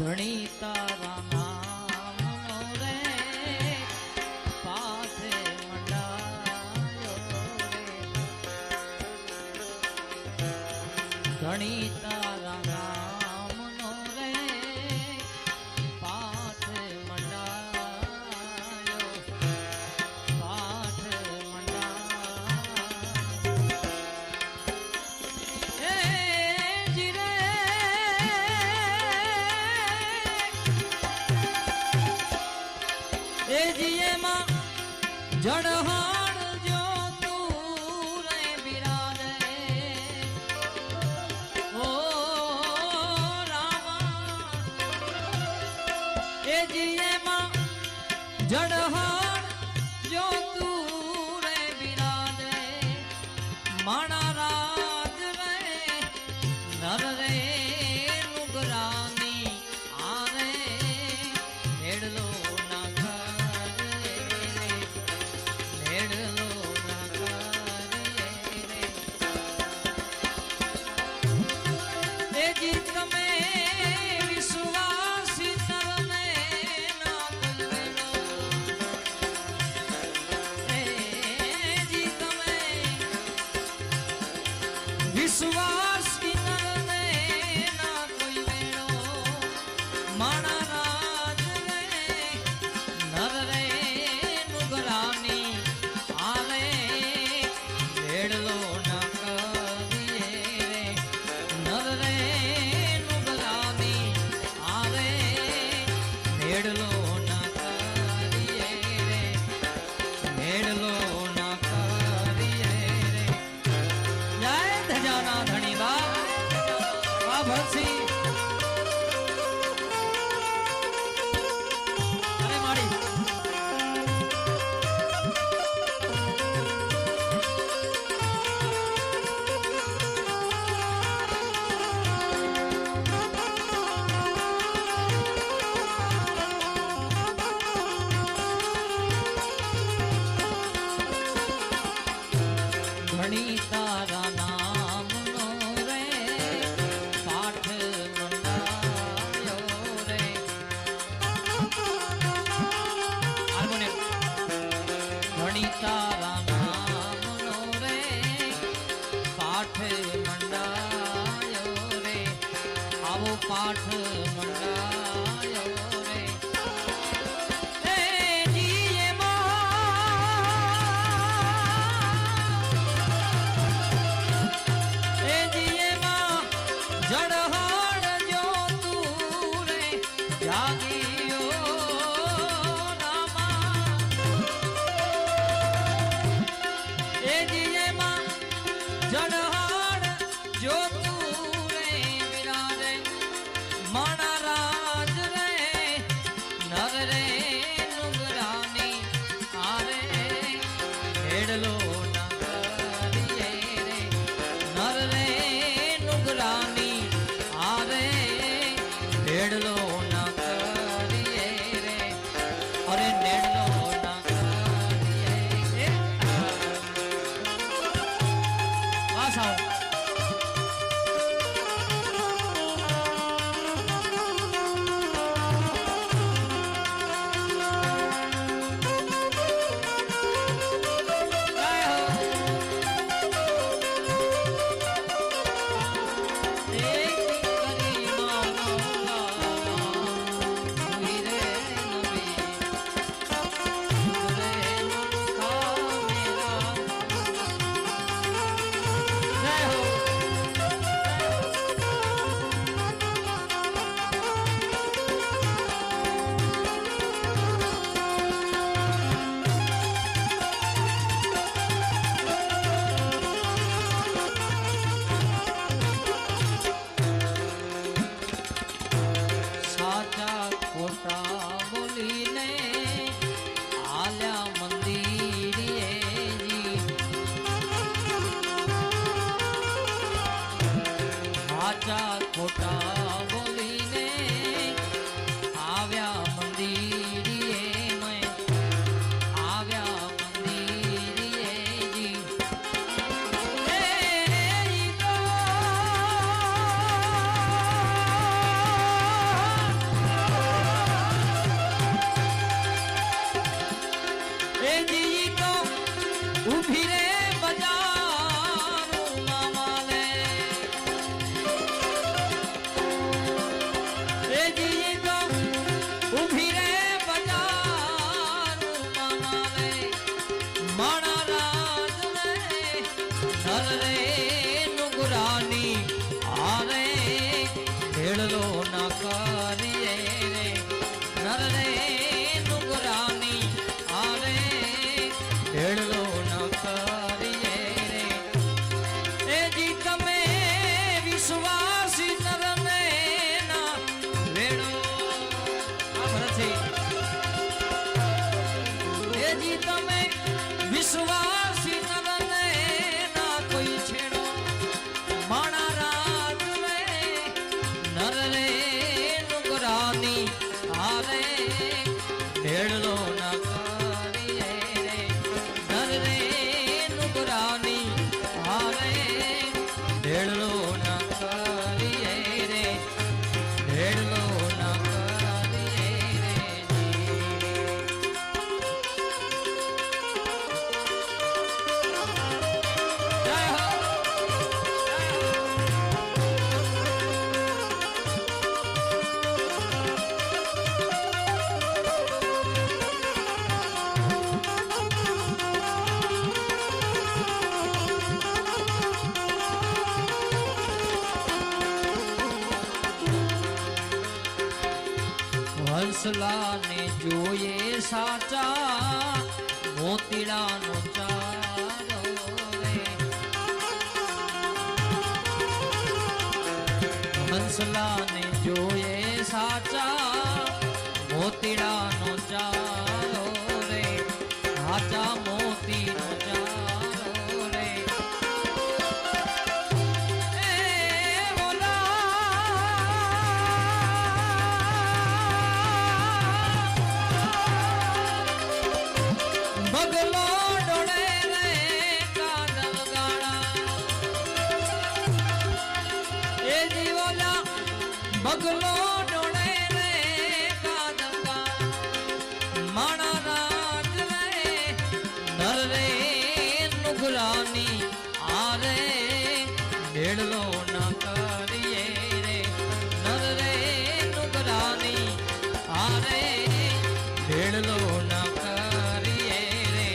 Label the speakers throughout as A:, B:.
A: ધણી તારા નામનો રે પાથે મંડાયો રે ધણી તારા નામનો રે પાથે મંડાયો પાથ મંડાયો જડહાણ જો તું રે બિરાજે ઓ રામા એ જીએમાં જડહાણ જો તું રે બિરાજે માણા રાજ રે નર રે નુગરાની આરે હેડલો વિશ્વાસી નરને ના કોઈ વેણો માણા રાજ રે નર રે નુગરાની આરે ભેડલો ના કરીએ રે નર રે નુગરાની આરે ભેડલો ના કરીએ રે ભેડલો ના કરીએ રે જય ધજાના ધણી બા ભરસી અરે માડી ધણી તારા નામનો રે પાઠ મંડાયો રે હાર્મોનિયમ ધણી તારા નામનો રે પાઠ મંડાયો રે આવો પાઠ મંડાયો રે જડહાણ જો તું રે જાગીયો રામા એ જીએમાં જડહાણ જો તું રે બિરાજે માણા રાજ રે નર રે નુગરાની આરે હેડલો ના કરીએ રે નર રે નુગરાની આરે નેડલો ના કરીએ રે અરે નેડલો ના કરીએ વાસાઓ સાચા ખોટા બોલીને આવ્યા મંદિરે મેં આવ્યા મંદિરે જી ઢેળલો ના કરીએ રે નર રે નુગરાની આરે ઢેળલો ના કરીએ રે એ જી તમે વિશ્વાસી નરને ના વેડો આ ભરતજી એ જી તમે વિશ્વાસી નરને ના કોઈ છેડો માણા રાજ રે નર રે નુગરાની આરે ઢેળલો ના કરીએ રે નર રે નુગરાની આરે ઢેળલો ના કરીએ રે ઢેળલો ના કરીએ રે જય હો હંસલાને જોઈએ સાચા મોતીડાનો ચારો રે હંસલાને જોઈએ સાચા મોતીડાનો ચારો રે સાચા મોતીનો ચારો રે બગલો ડોળે રે કાદવ ગાળા એ જીવોલા બગલો ડોળે રે કાદવ ગાળા માણા રાજ રે નર રે નુગરાની આરે ઢેળલો ના કરીએ રે નર રે નુગરાની આરે ઢેળલો ના કરીએ રે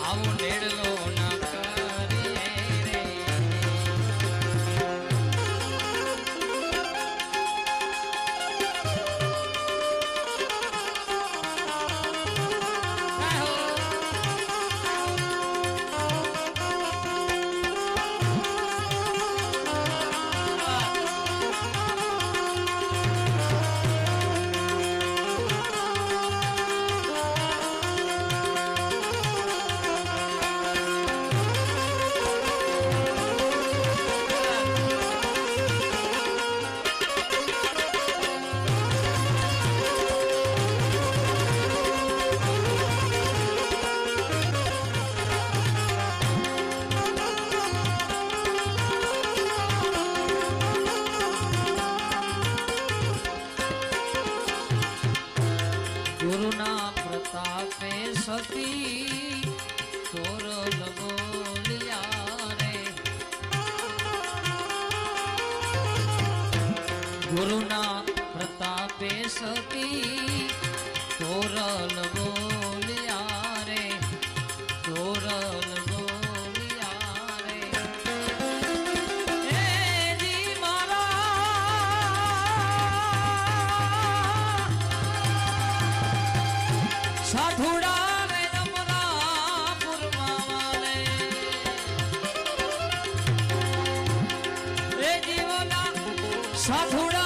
A: આવો ઢેળલો ના કરીએ રે ગુરુના પ્રતાપે સતી તોરલ બોલિયા રે ગુરુના પ્રતાપે સતી તોરલ બોલિયા રે તોરલ બોલિયા રે હે જી મારા સાધુડા રે અમરાપુરમાં વાલે એ જીવના સાધુડા